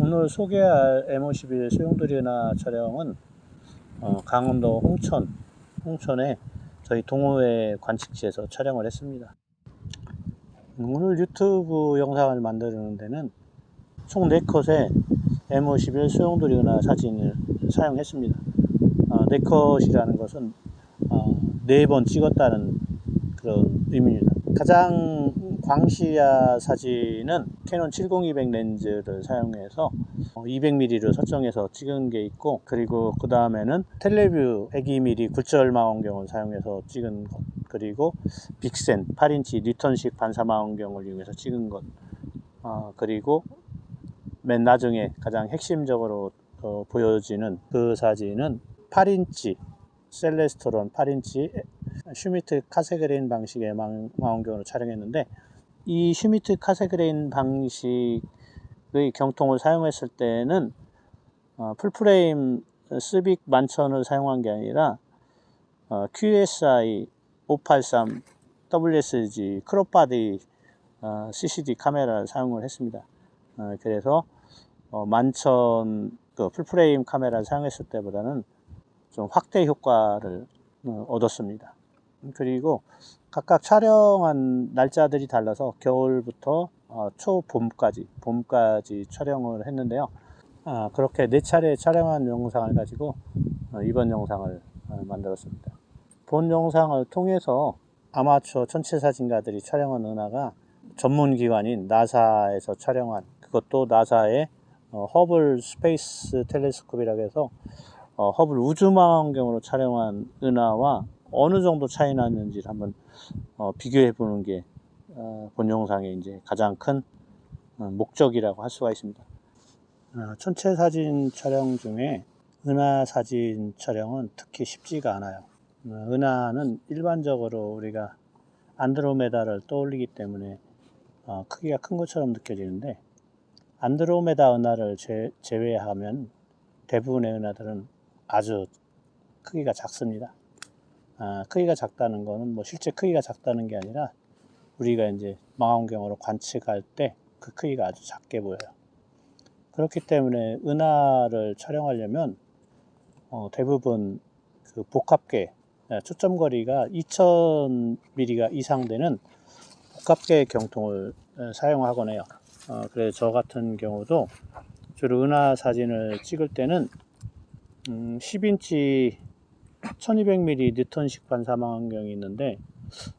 오늘 소개할 M51 소용돌이 은하 촬영은 강원도 홍천의 저희 동호회 관측지에서 촬영을 했습니다. 오늘 유튜브 영상을 만드는 데는 총 4컷의 M51 소용돌이 은하 사진을 사용했습니다. 4컷이라는 것은 4번 찍었다는 그런 의미입니다. 가장 광시야 사진은 캐논 70-200 렌즈를 사용해서 200mm로 설정해서 찍은 게 있고, 그리고 그 다음에는 텔레뷰 102mm 굴절 망원경을 사용해서 찍은 것, 그리고 빅센 8인치 뉴턴식 반사 망원경을 이용해서 찍은 것, 그리고 맨 나중에 가장 핵심적으로 보여지는 그 사진은 8인치 셀레스트론 8인치 슈미트 카세그레인 방식의 망원경으로 촬영했는데, 이 슈미트 카세그레인 방식의 경통을 사용했을 때는 풀프레임 스빅 11,000을 사용한 게 아니라 QSI 583 WSG 크롭바디 CCD 카메라를 사용을 했습니다. 그래서 11,000 그 풀프레임 카메라를 사용했을 때보다는 좀 확대 효과를 얻었습니다. 그리고 각각 촬영한 날짜들이 달라서 겨울부터 초봄까지 촬영을 했는데요. 그렇게 4차례 촬영한 영상을 가지고 이번 영상을 만들었습니다. 본 영상을 통해서 아마추어 천체사진가들이 촬영한 은하가 전문기관인 나사에서 촬영한, 그것도 나사의 허블 스페이스 텔레스콥이라고 해서 허블 우주망원경으로 촬영한 은하와 어느 정도 차이 났는지를 한번 비교해 보는 게 본 영상의 이제 가장 큰 목적이라고 할 수가 있습니다. 천체 사진 촬영 중에 은하 사진 촬영은 특히 쉽지가 않아요. 은하는 일반적으로 우리가 안드로메다를 떠올리기 때문에 크기가 큰 것처럼 느껴지는데, 안드로메다 은하를 제외하면 대부분의 은하들은 아주 크기가 작습니다. 크기가 작다는 거는 뭐 실제 크기가 작다는 게 아니라 우리가 이제 망원경으로 관측할 때 그 크기가 아주 작게 보여요. 그렇기 때문에 은하를 촬영하려면 대부분 그 복합계 초점거리가 2000mm 이상 되는 복합계 경통을 사용하곤 해요. 그래서 저 같은 경우도 주로 은하 사진을 찍을 때는 10인치 1200mm 뉴턴식 반사 망원경이 있는데,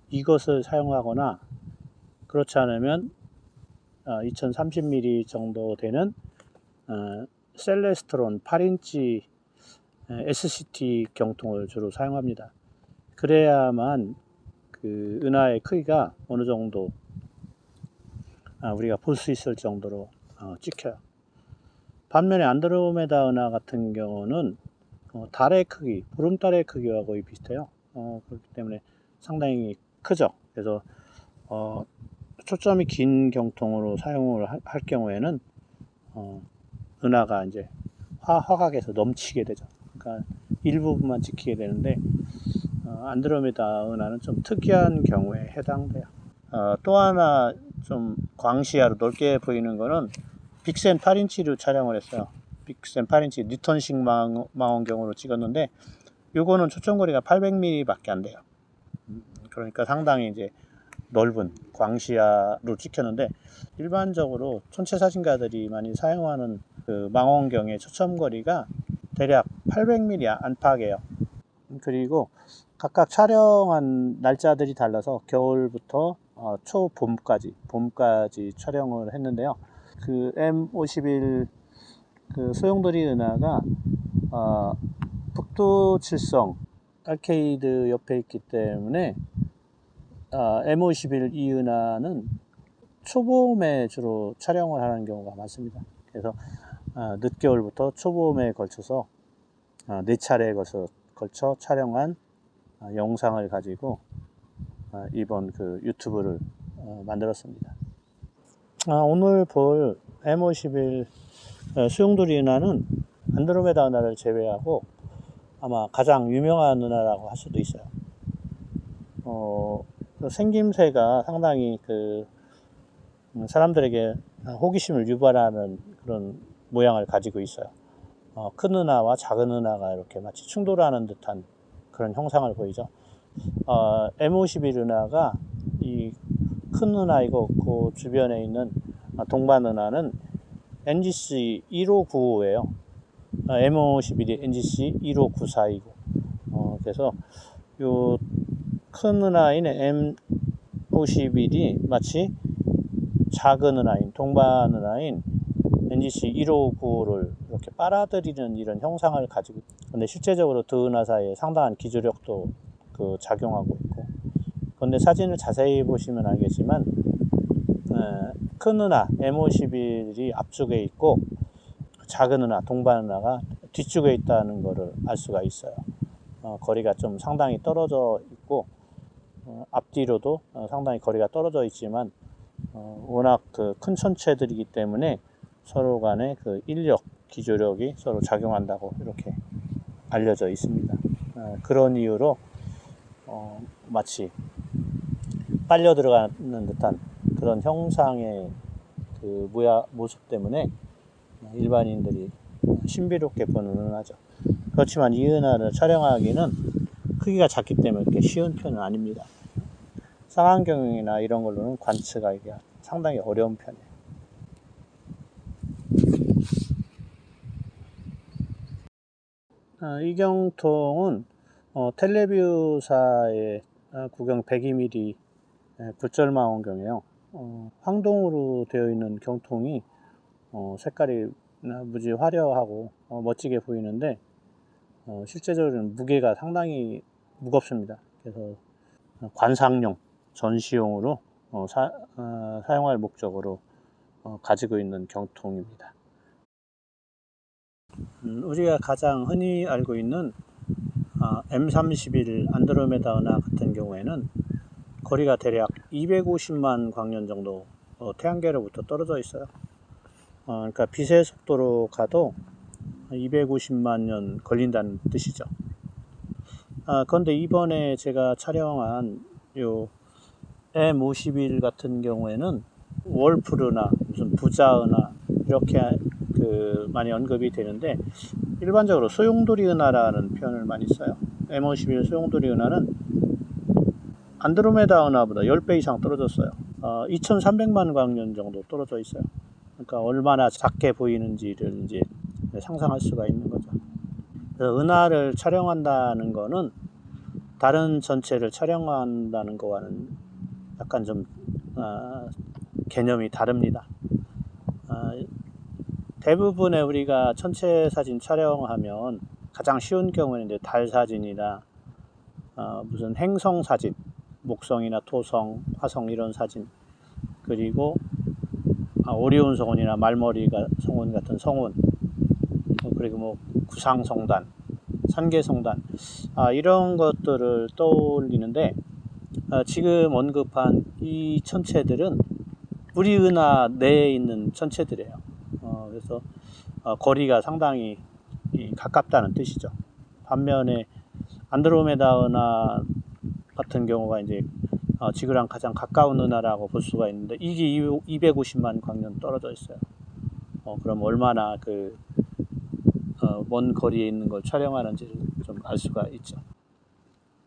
이것을 사용하거나 그렇지 않으면 2030mm 정도 되는 셀레스트론 8인치 SCT 경통을 주로 사용합니다. 그래야만 그 은하의 크기가 어느 정도 우리가 볼 수 있을 정도로 찍혀요. 반면에 안드로메다 은하 같은 경우는 달의 크기, 보름달의 크기와 거의 비슷해요. 그렇기 때문에 상당히 크죠. 그래서 초점이 긴 경통으로 사용을 할 경우에는 은하가 이제 화각에서 넘치게 되죠. 그러니까 일부분만 찍히게 되는데, 안드로메다 은하는 좀 특이한 경우에 해당돼요. 또 하나 좀 광시야로 넓게 보이는 거는 빅센 8인치로 촬영을 했어요. 빅센 8인치 뉴턴식 망원경으로 찍었는데, 요거는 초점거리가 800mm 밖에 안 돼요. 그러니까 상당히 이제 넓은 광시야로 찍혔는데, 일반적으로 천체사진가들이 많이 사용하는 그 망원경의 초점거리가 대략 800mm 안팎이에요. 그리고 각각 촬영한 날짜들이 달라서 겨울부터 초봄까지 촬영을 했는데요. 그 M51 그 소용돌이 은하가 북두칠성 아케이드 옆에 있기 때문에 M51 이 은하는 초봄에 주로 촬영을 하는 경우가 많습니다. 그래서 늦겨울부터 초봄에 걸쳐서 4차례에 걸쳐 촬영한 영상을 가지고 이번 그 유튜브를 만들었습니다. 오늘 볼 M51 소용돌이 은하는 안드로메다 은하를 제외하고 아마 가장 유명한 은하라고 할 수도 있어요. 생김새가 상당히 그 사람들에게 호기심을 유발하는 그런 모양을 가지고 있어요. 큰 은하와 작은 은하가 이렇게 마치 충돌하는 듯한 그런 형상을 보이죠. M51 은하가 이 큰 은하이고 그 주변에 있는 동반 은하는 NGC 1595예요. M51이 NGC 1594이고, 그래서 요 큰 은하인 M51이 마치 작은 은하인 동반 은하인 NGC 1595를 이렇게 빨아들이는 이런 형상을 가지고, 근데 실제적으로 두 은하 사이에 상당한 기조력도 작용하고 있고, 그런데 사진을 자세히 보시면 알겠지만 큰 은하 M51이 앞쪽에 있고 작은 은하 동반 은하가 뒤쪽에 있다는 것을 알 수가 있어요. 거리가 좀 상당히 떨어져 있고 앞뒤로도 상당히 거리가 떨어져 있지만 워낙 큰 천체들이기 때문에 서로 간의 인력, 기조력이 서로 작용한다고 이렇게 알려져 있습니다. 그런 이유로 마치 빨려 들어가는 듯한 그런 형상의 모습 때문에 일반인들이 신비롭게 보는 은하죠. 그렇지만 이 은하를 촬영하기는 크기가 작기 때문에 그렇게 쉬운 편은 아닙니다. 쌍안경이나 이런 걸로는 관측하기가 상당히 어려운 편이에요. 이 경통은 텔레뷰사의 구경 102mm 굴절망원경이에요. 황동으로 되어 있는 경통이 색깔이 무지 화려하고 멋지게 보이는데 실제적으로는 무게가 상당히 무겁습니다. 그래서 관상용, 전시용으로 사용할 목적으로 가지고 있는 경통입니다. 우리가 가장 흔히 알고 있는 M31 안드로메다 은하 같은 경우에는 거리가 대략 250만 광년 정도 태양계로부터 떨어져 있어요. 그러니까 빛의 속도로 가도 250만 년 걸린다는 뜻이죠. 그런데 이번에 제가 촬영한 요 M51 같은 경우에는 월풀은하, 무슨 부자은하 이렇게 많이 언급이 되는데 일반적으로 소용돌이 은하라는 표현을 많이 써요. M51 소용돌이 은하는 안드로메다 은하보다 10배 이상 떨어졌어요. 2300만 광년 정도 떨어져 있어요. 그러니까 얼마나 작게 보이는지를 이제 상상할 수가 있는 거죠. 그래서 은하를 촬영한다는 거는 다른 전체를 촬영한다는 거와는 약간 좀 개념이 다릅니다. 대부분의 우리가 천체 사진 촬영하면 가장 쉬운 경우는 이제 달 사진이나 무슨 행성 사진, 목성이나 토성, 화성 이런 사진, 그리고 오리온 성운이나 말머리가 성운 같은 성운, 그리고 구상성단, 산계성단 이런 것들을 떠올리는데 지금 언급한 이 천체들은 우리 은하 내에 있는 천체들이에요. 그래서 거리가 상당히 가깝다는 뜻이죠. 반면에 안드로메다 은하 같은 경우가 이제 지구랑 가장 가까운 은하라고 볼 수가 있는데 이게 250만 광년 떨어져 있어요. 그럼 얼마나 먼 거리에 있는 걸 촬영하는지를 좀 알 수가 있죠.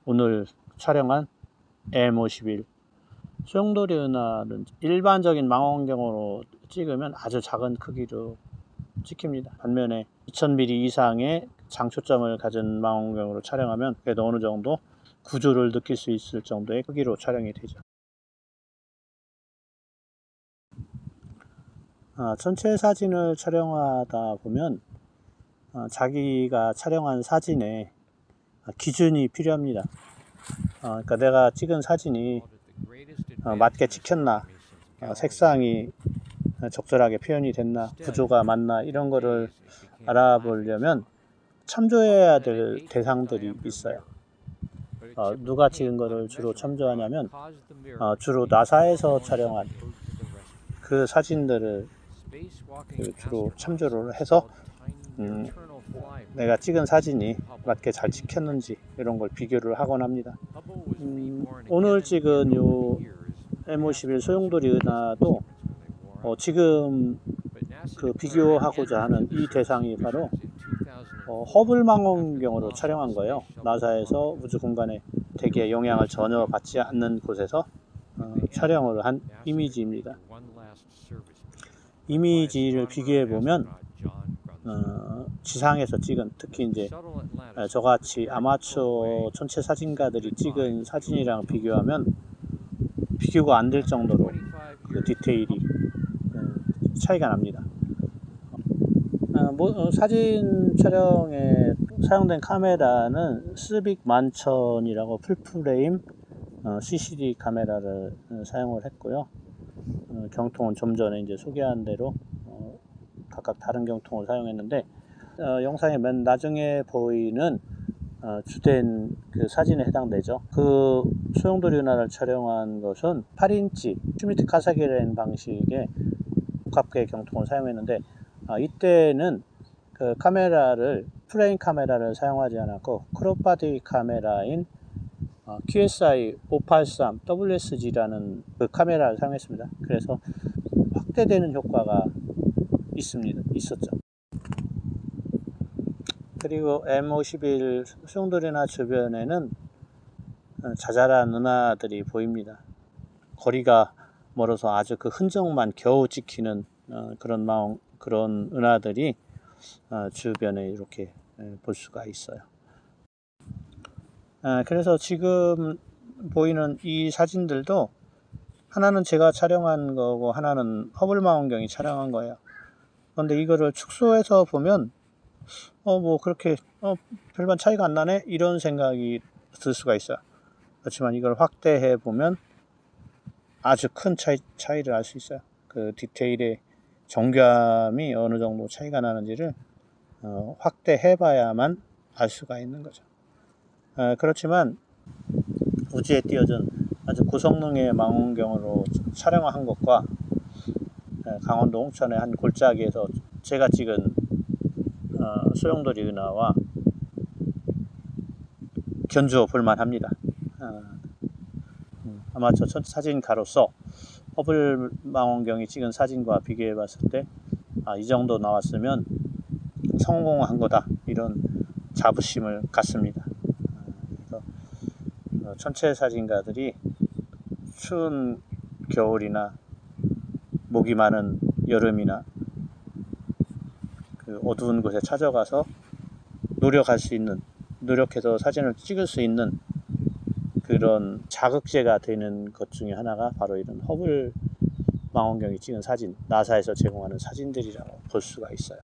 오늘 촬영한 M51 소용돌이 은하는 일반적인 망원경으로 찍으면 아주 작은 크기로 찍힙니다. 반면에 2000mm 이상의 장초점을 가진 망원경으로 촬영하면 그래도 어느 정도 구조를 느낄 수 있을 정도의 크기로 촬영이 되죠. 전체 사진을 촬영하다 보면 자기가 촬영한 사진에 기준이 필요합니다. 그러니까 내가 찍은 사진이 맞게 찍혔나, 색상이 적절하게 표현이 됐나, 구조가 맞나 이런 거를 알아보려면 참조해야 될 대상들이 있어요. 누가 찍은 거를 주로 참조하냐면 주로 나사에서 촬영한 그 사진들을 주로 참조를 해서 내가 찍은 사진이 맞게 잘 찍혔는지 이런 걸 비교를 하곤 합니다. 오늘 찍은 요 M51 소용돌이 은하도 지금 그 비교하고자 하는 이 대상이 바로 허블 망원경으로 촬영한 거예요. 나사에서 우주 공간에 대기의 영향을 전혀 받지 않는 곳에서 촬영을 한 이미지입니다. 이미지를 비교해 보면 지상에서 찍은, 특히 이제 저같이 아마추어 천체 사진가들이 찍은 사진이랑 비교하면 비교가 안 될 정도로 그 디테일이 차이가 납니다. 사진 촬영에 사용된 카메라는 스빅 11000이라고 풀프레임 CCD 카메라를 사용을 했고요. 경통은 좀 전에 이제 소개한 대로 각각 다른 경통을 사용했는데, 영상의 맨 나중에 보이는 주된 그 사진에 해당되죠. 그 소용돌이 은하를 촬영한 것은 8인치 슈미트 카사기라는 방식의 복합계 경통을 사용했는데, 이때는 그 카메라를 프레임 카메라를 사용하지 않았고 크롭바디 카메라인 QSI 583 WSG라는 그 카메라를 사용했습니다. 그래서 확대되는 효과가 있었죠. 그리고 M51 소용돌이 은하 주변에는 자잘한 은하들이 보입니다. 거리가 멀어서 아주 그 흔적만 겨우 찍히는 그런 은하들이 주변에 이렇게 볼 수가 있어요. 그래서 지금 보이는 이 사진들도 하나는 제가 촬영한 거고 하나는 허블 망원경이 촬영한 거예요. 그런데 이거를 축소해서 보면 뭐 그렇게 별반 차이가 안 나네, 이런 생각이 들 수가 있어요. 그렇지만 이걸 확대해 보면 아주 큰 차이를 알 수 있어요. 그 디테일의 정교함이 어느 정도 차이가 나는지를 확대해 봐야만 알 수가 있는 거죠. 그렇지만 우주에 띄어진 아주 고성능의 망원경으로 촬영한 것과 강원도 홍천의 한 골짜기에서 제가 찍은 소용돌이 은하와 견주어 볼만합니다. 아마추어 사진가로서 허블 망원경이 찍은 사진과 비교해 봤을 때 이 정도 나왔으면 성공한 거다, 이런 자부심을 갖습니다. 그래서 천체 사진가들이 추운 겨울이나 목이 많은 여름이나 그 어두운 곳에 찾아가서 노력해서 사진을 찍을 수 있는 그런 자극제가 되는 것 중에 하나가 바로 이런 허블 망원경이 찍은 사진, 나사에서 제공하는 사진들이라고 볼 수가 있어요.